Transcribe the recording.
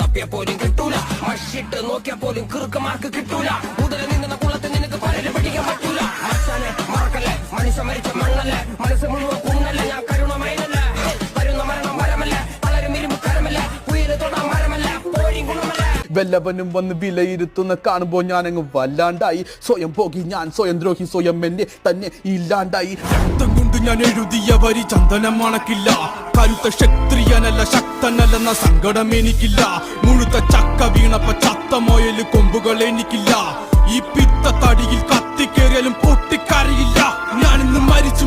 തപ്പിയ പോലും കിട്ടൂല, മഷിട്ട് നോക്കിയ പോലും കീർക്കമാർക്ക് കിട്ടൂല. മുതല നിന്ന കുളത്ത് നിനക്ക് പലരും പിടിക്കാൻ പറ്റൂല. മച്ചാനെ മറക്കല്ലേ, മനുഷ്യ മരിച്ച മണ്ണല്ലേ, മനസ്സ് മുഴുവൻ കുന്നല്ലേ. ഞാൻ കരുണമയനല്ല, വരുന്ന മരണം മരമല്ല, പലരും ഇരുമ്പ് കരമല്ല, ഉയര് തൊടാൻ മരമല്ല, പോരി ഗുണമല്ല. വല്ലവനും വന്ന് വിലയിരുത്തുന്ന കാണുമ്പോൾ ഞാനങ്ങ് വല്ലാണ്ടായി. സ്വയം പോകി ഞാൻ, സ്വയം ദ്രോഹി, സ്വയം എന്നെ തന്നെ ഇല്ലാണ്ടായി. രക്തം കൊണ്ട് ഞാൻ എഴുതിയ വരി ചന്ദനം മണക്കില്ല. കരുത്ത ക്ഷത്രിയനല്ല, ശക്തനല്ലെന്ന സങ്കടം എനിക്കില്ല. മുഴുത്ത ചക്ക വീണപ്പ ചത്ത മൊയല് കൊമ്പുകൾ എനിക്കില്ല. ഈ പിത്ത തടിയിൽ കത്തിക്കേറിയാലും പൊട്ടിക്കറിയില്ല. ഞാനിന്ന് മരിച്ചു